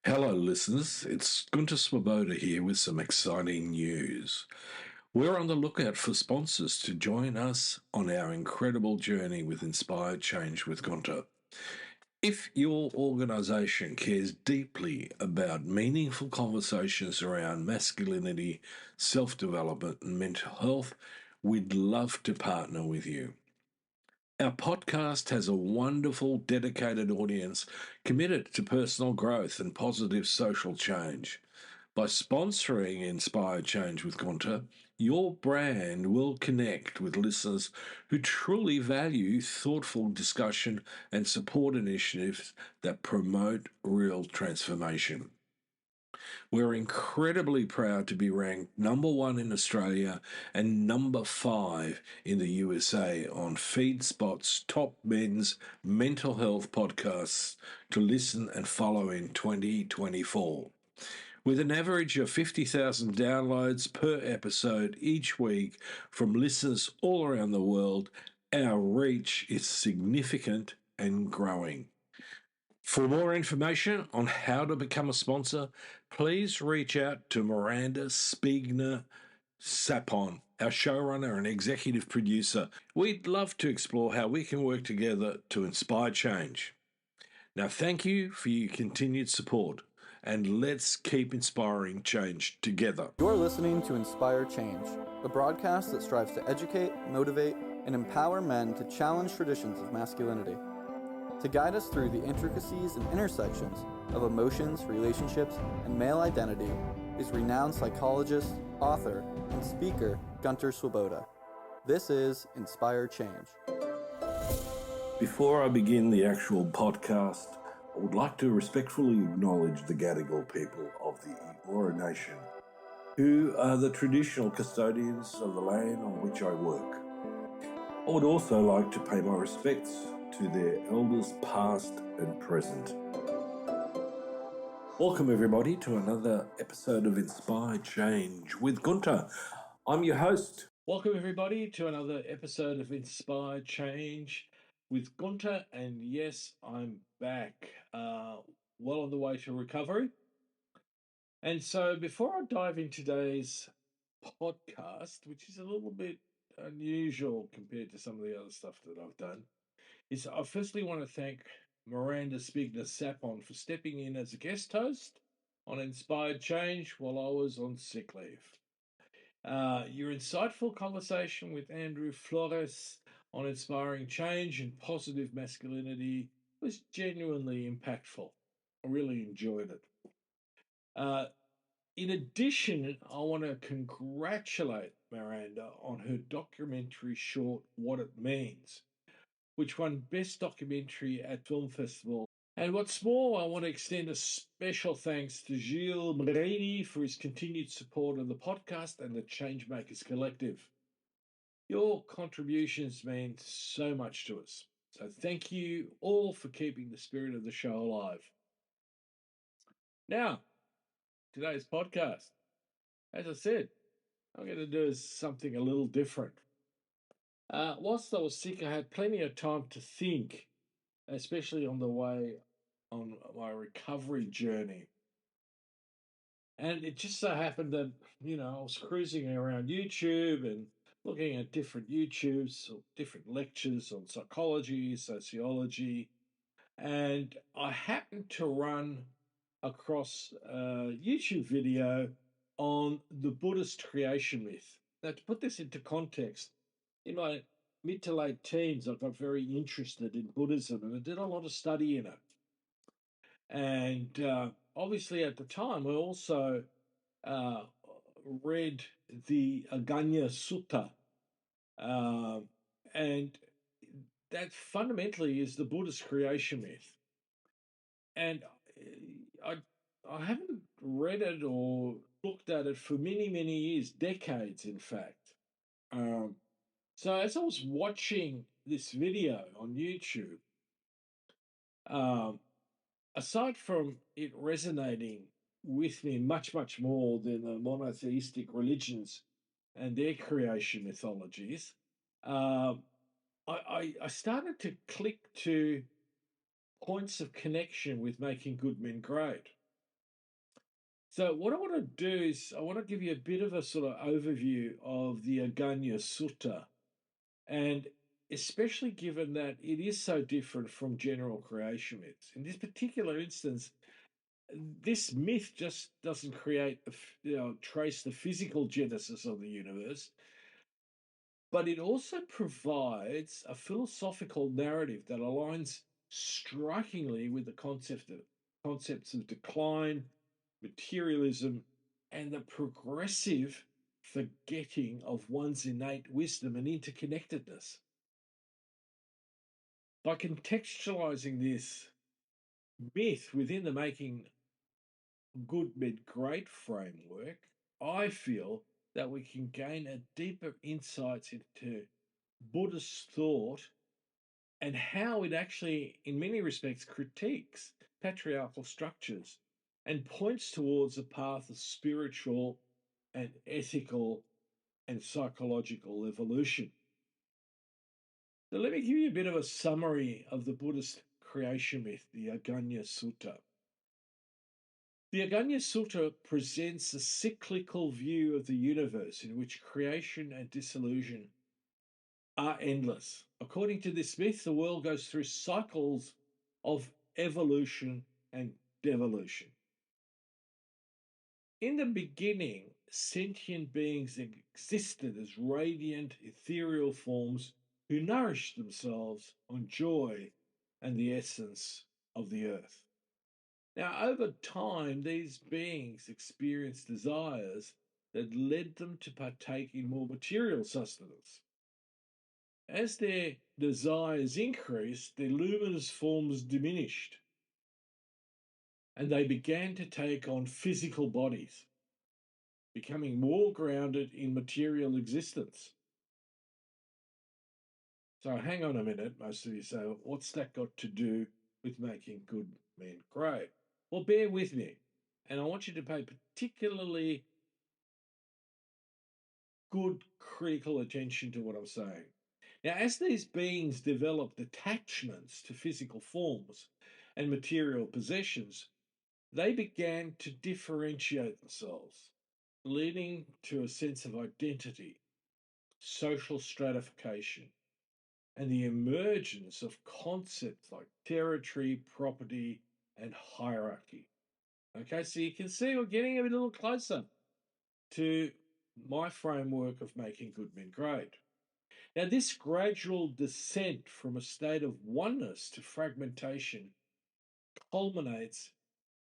Hello, listeners. It's Gunter Swoboda here with some exciting news. We're on the lookout for sponsors to join us on our incredible journey with Inspire Change with Gunter. If your organization cares deeply about meaningful conversations around masculinity, self development, and mental health, we'd love to partner with you. Our podcast has a wonderful, dedicated audience committed to personal growth and positive social change. By sponsoring Inspire Change with Gunter, your brand will connect with listeners who truly value thoughtful discussion and support initiatives that promote real transformation. We're incredibly proud to be ranked number 1 in Australia and number 5 in the USA on FeedSpot's top men's mental health podcasts to listen and follow in 2024. With an average of 50,000 downloads per episode each week from listeners all around the world, our reach is significant and growing. For more information on how to become a sponsor, please reach out to Miranda Spiegner Sapon, our showrunner and executive producer. We'd love to explore how we can work together to inspire change. Now, thank you for your continued support, and let's keep inspiring change together. You're listening to Inspire Change, a broadcast that strives to educate, motivate, and empower men to challenge traditions of masculinity. To guide us through the intricacies and intersections of emotions, relationships, and male identity is renowned psychologist, author, and speaker Gunter Swoboda. This is Inspire Change. Before I begin the actual podcast, I would like to respectfully acknowledge the Gadigal people of the Eora Nation, who are the traditional custodians of the land on which I work. I would also like to pay my respects to their elders past and present. Welcome everybody to another episode of Inspire Change with Gunter. I'm your host. Welcome everybody to another episode of Inspire Change with Gunter, and yes, I'm back, well on the way to recovery. And so before I dive into today's podcast, which is a little bit unusual compared to some of the other stuff that I've done, is I firstly want to thank Miranda Spiegner Sapon for stepping in as a guest host on Inspired Change while I was on sick leave. Your insightful conversation with Andrew Flores on inspiring change and positive masculinity was genuinely impactful. I really enjoyed it. In addition, I want to congratulate Miranda on her documentary short, What It Means, which won Best Documentary at Film Festival. And what's more, I want to extend a special thanks to Gilles Marini for his continued support of the podcast and the Changemakers Collective. Your contributions mean so much to us. So thank you all for keeping the spirit of the show alive. Now, today's podcast. As I said, I'm going to do something a little different. Whilst I was sick, I had plenty of time to think, especially on the way on my recovery journey. And it just so happened that, I was cruising around YouTube and looking at different YouTubes, or different lectures on psychology, sociology, and I happened to run across a YouTube video on the Buddhist creation myth. Now, to put this into context, in my mid to late teens, I got very interested in Buddhism and I did a lot of study in it. And obviously, at the time, I also read the Aganya Sutta, and that fundamentally is the Buddhist creation myth. And I haven't read it or looked at it for many, many years, decades, in fact. So as I was watching this video on YouTube, aside from it resonating with me much, much more than the monotheistic religions and their creation mythologies, I started to click to points of connection with making good men great. So what I want to do is I want to give you a bit of a sort of overview of the Aganya Sutta, and especially given that it is so different from general creation myths. In this particular instance, this myth just doesn't create, trace the physical genesis of the universe, but it also provides a philosophical narrative that aligns strikingly with the concepts of decline, materialism, and the progressive forgetting of one's innate wisdom and interconnectedness. By contextualizing this myth within the Making Good Mid Great framework, I feel that we can gain a deeper insights into Buddhist thought and how it actually, in many respects, critiques patriarchal structures and points towards a path of spiritual and ethical and psychological evolution. So let me give you a bit of a summary of the Buddhist creation myth, the Aganya Sutta. The Aganya Sutta presents a cyclical view of the universe in which creation and dissolution are endless. According to this myth, the world goes through cycles of evolution and devolution. In the beginning, sentient beings existed as radiant, ethereal forms who nourished themselves on joy and the essence of the earth. Now, over time, these beings experienced desires that led them to partake in more material sustenance. As their desires increased, their luminous forms diminished, and they began to take on physical bodies, becoming more grounded in material existence. So hang on a minute, most of you say, what's that got to do with making good men great? Well, bear with me, and I want you to pay particularly good critical attention to what I'm saying. Now, as these beings developed attachments to physical forms and material possessions, they began to differentiate themselves, leading to a sense of identity, social stratification, and the emergence of concepts like territory, property, and hierarchy. Okay, so you can see we're getting a little closer to my framework of making good men great. Now, this gradual descent from a state of oneness to fragmentation culminates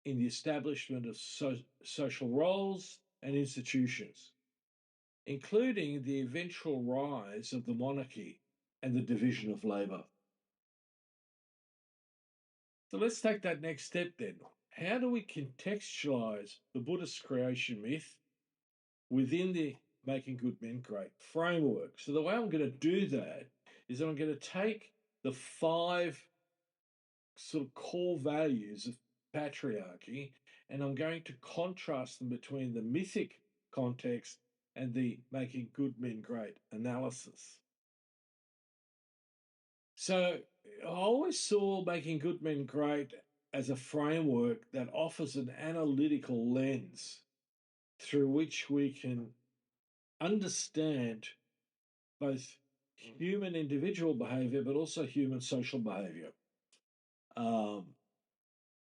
in the establishment of social roles and institutions, including the eventual rise of the monarchy and the division of labour. So let's take that next step then. How do we contextualise the Buddhist creation myth within the Making Good Men Great framework? So the way I'm going to do that is that I'm going to take the 5 sort of core values of patriarchy, and I'm going to contrast them between the mythic context and the Making Good Men Great analysis. So I always saw Making Good Men Great as a framework that offers an analytical lens through which we can understand both human individual behavior but also human social behavior.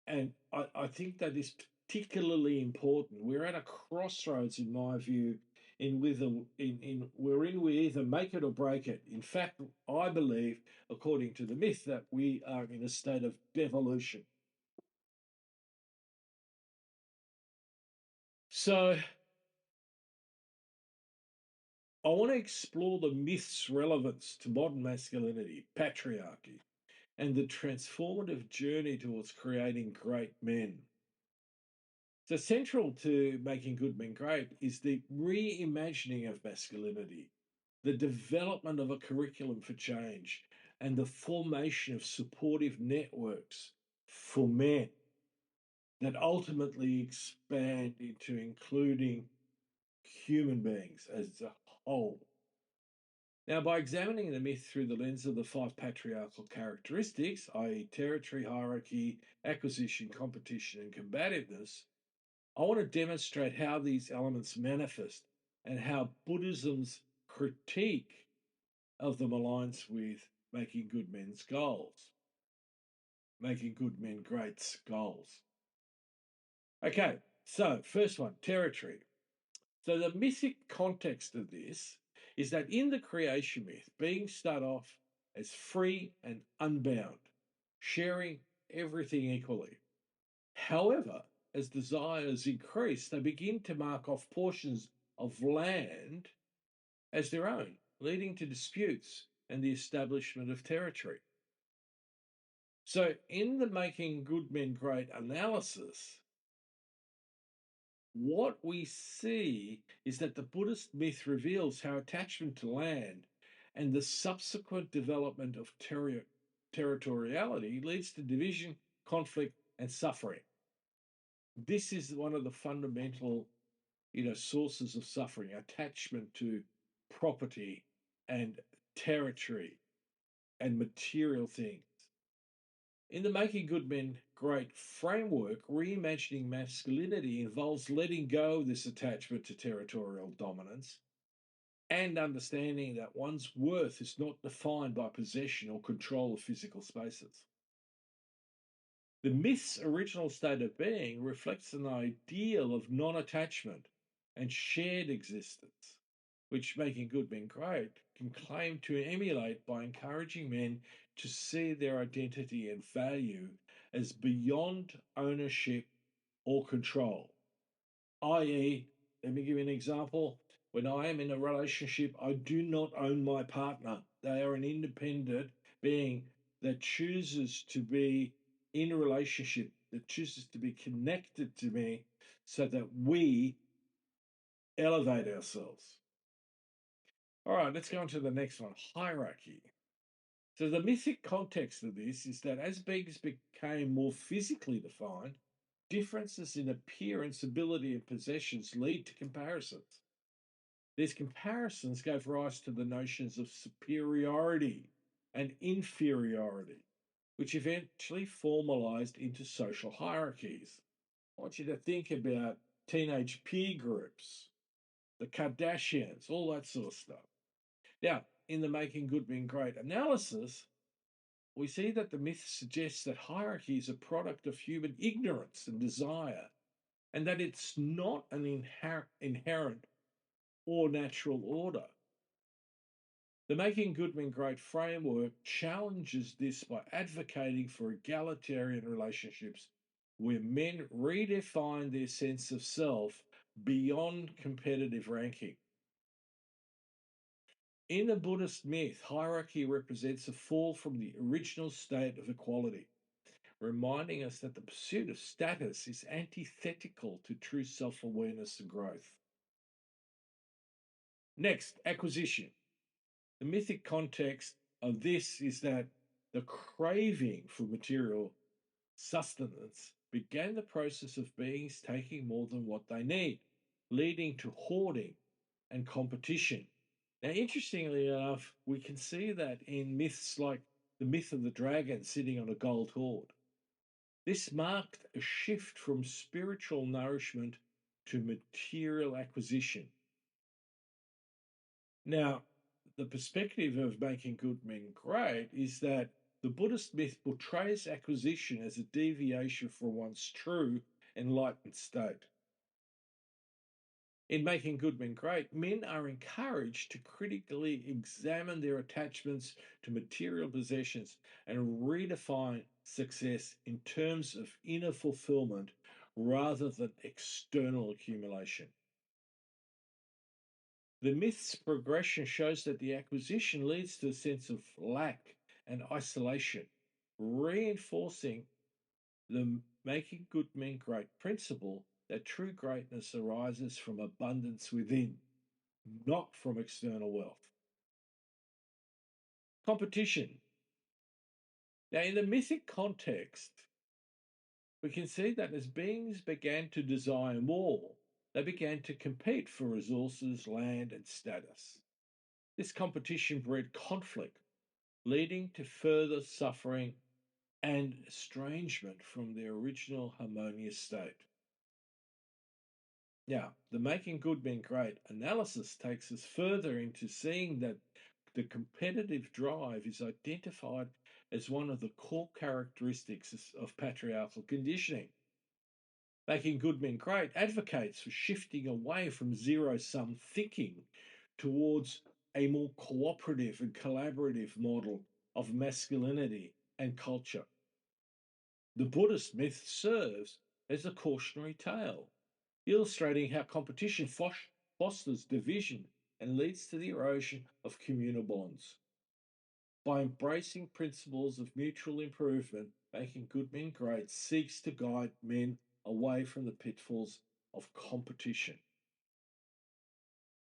And I think that is particularly important. We're at a crossroads, in my view, we either make it or break it. In fact, I believe, according to the myth, that we are in a state of devolution. So I want to explore the myth's relevance to modern masculinity, patriarchy, and the transformative journey towards creating great men. So central to Making Good Men Great is the reimagining of masculinity, the development of a curriculum for change, and the formation of supportive networks for men that ultimately expand into including human beings as a whole. Now, by examining the myth through the lens of the 5 patriarchal characteristics, i.e., territory, hierarchy, acquisition, competition, and combativeness, I want to demonstrate how these elements manifest and how Buddhism's critique of them aligns with making good men's goals, making good men great's goals. Okay, so first one, territory. So the mythic context of this is that in the creation myth, beings start off as free and unbound, sharing everything equally. However, as desires increase, they begin to mark off portions of land as their own, leading to disputes and the establishment of territory. So, in the Making Good Men Great analysis, what we see is that the Buddhist myth reveals how attachment to land and the subsequent development of territoriality leads to division, conflict, and suffering. This is one of the fundamental, sources of suffering: attachment to property and territory and material things. In the Making Good Men Great framework, reimagining masculinity involves letting go of this attachment to territorial dominance and understanding that one's worth is not defined by possession or control of physical spaces. The myth's original state of being reflects an ideal of non attachment and shared existence, which Making Good Men Great can claim to emulate by encouraging men to see their identity and value as beyond ownership or control. I.e., let me give you an example. When I am in a relationship, I do not own my partner. They are an independent being that chooses to be in a relationship, that chooses to be connected to me so that we elevate ourselves. All right, let's go on to the next one, hierarchy. So the mythic context of this is that as beings became more physically defined, differences in appearance, ability, and possessions lead to comparisons. These comparisons gave rise to the notions of superiority and inferiority, which eventually formalized into social hierarchies. I want you to think about teenage peer groups, the Kardashians, all that sort of stuff. Now, in the Making Good Men Great analysis, we see that the myth suggests that hierarchy is a product of human ignorance and desire, and that it's not an inherent or natural order. The Making Good Men Great framework challenges this by advocating for egalitarian relationships where men redefine their sense of self beyond competitive ranking. In the Buddhist myth, hierarchy represents a fall from the original state of equality, reminding us that the pursuit of status is antithetical to true self awareness and growth. Next, acquisition. The mythic context of this is that the craving for material sustenance began the process of beings taking more than what they need, leading to hoarding and competition. Now, interestingly enough, we can see that in myths like the myth of the dragon sitting on a gold hoard. This marked a shift from spiritual nourishment to material acquisition. Now, the perspective of Making Good Men Great is that the Buddhist myth portrays acquisition as a deviation from one's true enlightened state. In Making Good Men Great, men are encouraged to critically examine their attachments to material possessions and redefine success in terms of inner fulfillment rather than external accumulation. The myth's progression shows that the acquisition leads to a sense of lack and isolation, reinforcing the Making Good Men Great principle that true greatness arises from abundance within, not from external wealth. Competition. Now, in the mythic context, we can see that as beings began to desire more, they began to compete for resources, land, and status. This competition bred conflict, leading to further suffering and estrangement from their original harmonious state. Now, the Making Good Men Great analysis takes us further into seeing that the competitive drive is identified as one of the core characteristics of patriarchal conditioning. Making Good Men Great advocates for shifting away from zero sum thinking towards a more cooperative and collaborative model of masculinity and culture. The Buddhist myth serves as a cautionary tale, illustrating how competition fosters division and leads to the erosion of communal bonds. By embracing principles of mutual improvement, Making Good Men Great seeks to guide men away from the pitfalls of competition.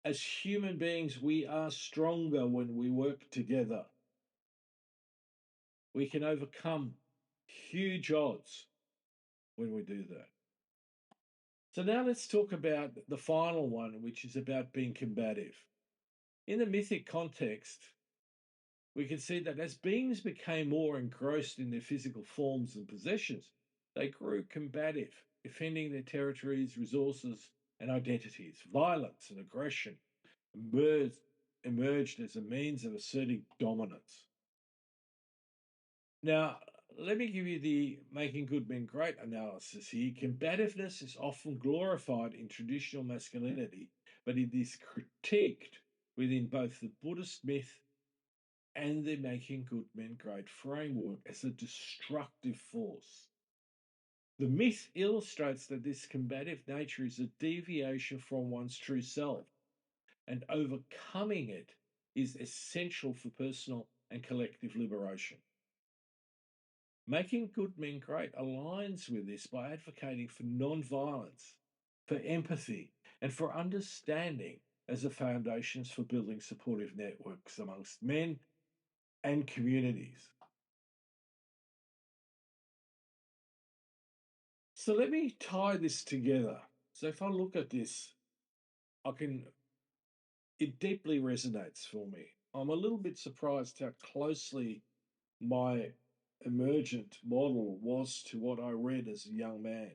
As human beings, we are stronger when we work together. We can overcome huge odds when we do that. So now let's talk about the final one, which is about being combative. In the mythic context, we can see that as beings became more engrossed in their physical forms and possessions, they grew combative, defending their territories, resources, and identities. Violence and aggression emerged as a means of asserting dominance. Now, let me give you the Making Good Men Great analysis here. Combativeness is often glorified in traditional masculinity, but it is critiqued within both the Buddhist myth and the Making Good Men Great framework as a destructive force. The myth illustrates that this combative nature is a deviation from one's true self, and overcoming it is essential for personal and collective liberation. Making Good Men Great aligns with this by advocating for non-violence, for empathy, and for understanding as the foundations for building supportive networks amongst men and communities. So let me tie this together. So if I look at this, it deeply resonates for me. I'm a little bit surprised how closely my emergent model was to what I read as a young man.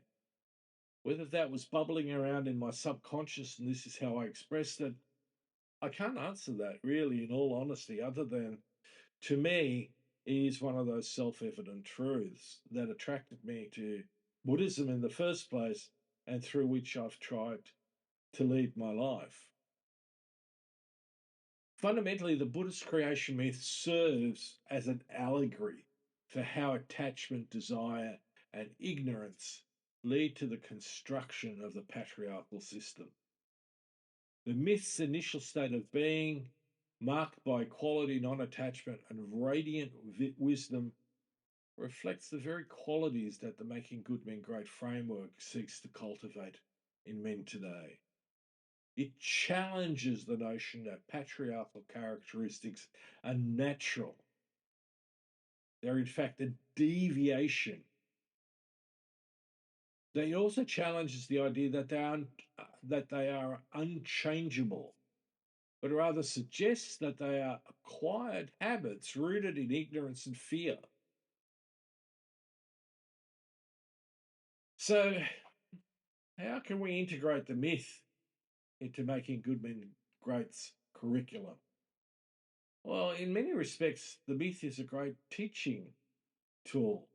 Whether that was bubbling around in my subconscious and this is how I expressed it, I can't answer that really, in all honesty, other than to me, it is one of those self evident truths that attracted me to Buddhism in the first place and through which I've tried to lead my life. Fundamentally, the Buddhist creation myth serves as an allegory for how attachment, desire, and ignorance lead to the construction of the patriarchal system. The myth's initial state of being, marked by equality, non attachment, and radiant wisdom, reflects the very qualities that the Making Good Men Great framework seeks to cultivate in men today. It challenges the notion that patriarchal characteristics are natural. They're, in fact, a deviation. It also challenges the idea that they are unchangeable, but rather suggests that they are acquired habits rooted in ignorance and fear. So, how can we integrate the myth into Making Good Men Great's curriculum? Well, in many respects, the myth is a great teaching tool,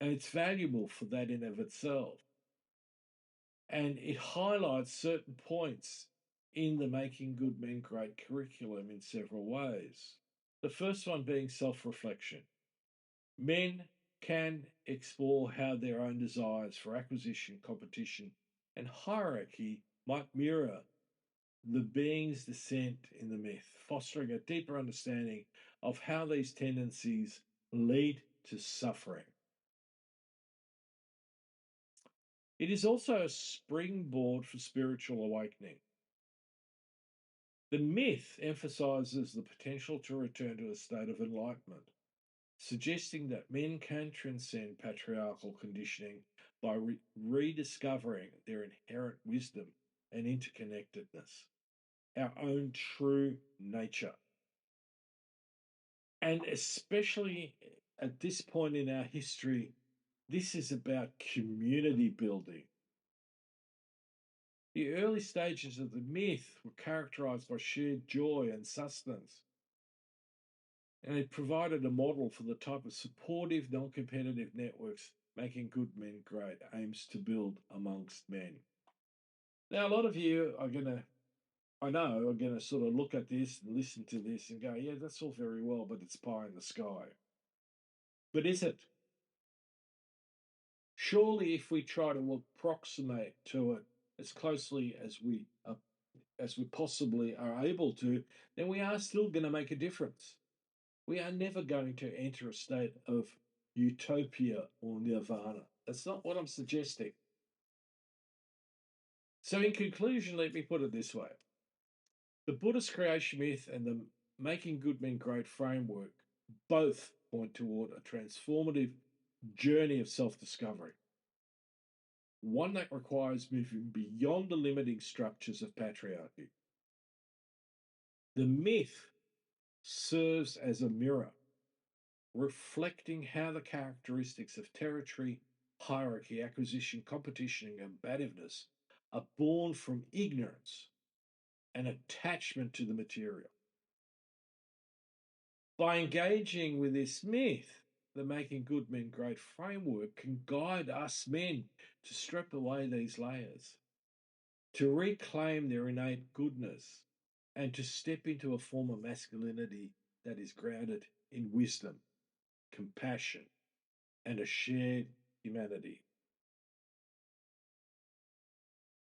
and it's valuable for that in of itself. And it highlights certain points in the Making Good Men Great curriculum in several ways. The first one being self reflection. Men can explore how their own desires for acquisition, competition, and hierarchy might mirror the being's descent in the myth, fostering a deeper understanding of how these tendencies lead to suffering. It is also a springboard for spiritual awakening. The myth emphasizes the potential to return to a state of enlightenment, suggesting that men can transcend patriarchal conditioning by rediscovering their inherent wisdom and interconnectedness, our own true nature. And especially at this point in our history, this is about community building. The early stages of the myth were characterized by shared joy and sustenance, and it provided a model for the type of supportive, non-competitive networks Making Good Men Great aims to build amongst men. Now, a lot of you are going to sort of look at this and listen to this and go, yeah, that's all very well, but it's pie in the sky. But is it? Surely, if we try to approximate to it as closely as we possibly are able to, then we are still going to make a difference. We are never going to enter a state of utopia or nirvana. That's not what I'm suggesting. So, in conclusion, let me put it this way. The Buddhist creation myth and the Making Good Men Great framework both point toward a transformative journey of self-discovery, one that requires moving beyond the limiting structures of patriarchy. The myth serves as a mirror, reflecting how the characteristics of territory, hierarchy, acquisition, competition, and combativeness are born from ignorance and attachment to the material. By engaging with this myth, the Making Good Men Great framework can guide us men to strip away these layers, to reclaim their innate goodness, and to step into a form of masculinity that is grounded in wisdom, compassion, and a shared humanity.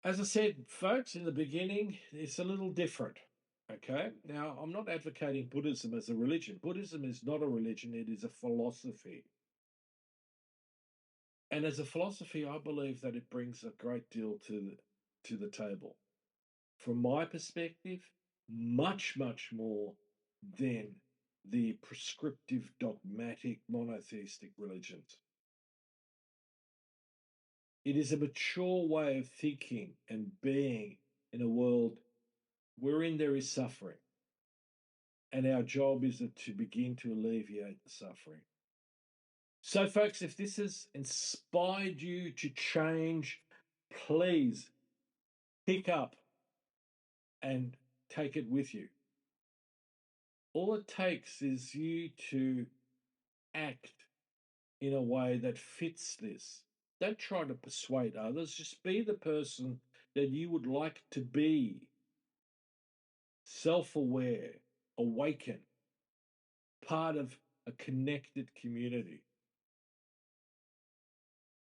As I said, folks, in the beginning, it's a little different. Okay, now I'm not advocating Buddhism as a religion. Buddhism is not a religion, it is a philosophy. And as a philosophy, I believe that it brings a great deal to the table. From my perspective, much, much more than the prescriptive, dogmatic, monotheistic religions. It is a mature way of thinking and being in a world wherein there is suffering. And our job is to begin to alleviate the suffering. So, folks, if this has inspired you to change, please pick up and take it with you. All it takes is you to act in a way that fits this. Don't try to persuade others, just be the person that you would like to be. Self-aware, awaken, part of a connected community.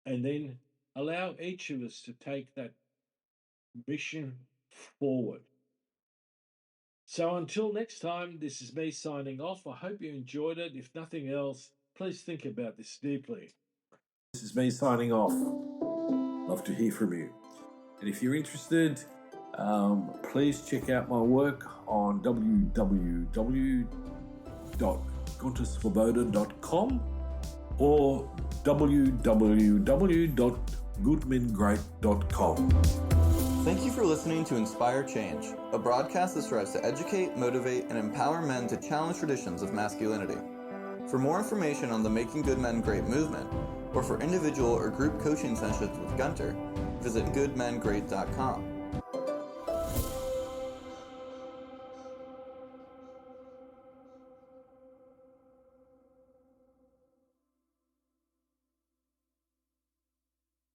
And then allow each of us to take that mission forward. So until next time, this is me signing off. I hope you enjoyed it. If nothing else, please think about this deeply. This is me signing off. Love to hear from you. And if you're interested, please check out my work on www.guntersvoboda.com or www.goodmengreat.com. Thank you for listening to Inspire Change, a broadcast that strives to educate, motivate, and empower men to challenge traditions of masculinity. For more information on the Making Good Men Great movement, or for individual or group coaching sessions with Gunter, visit goodmengreat.com.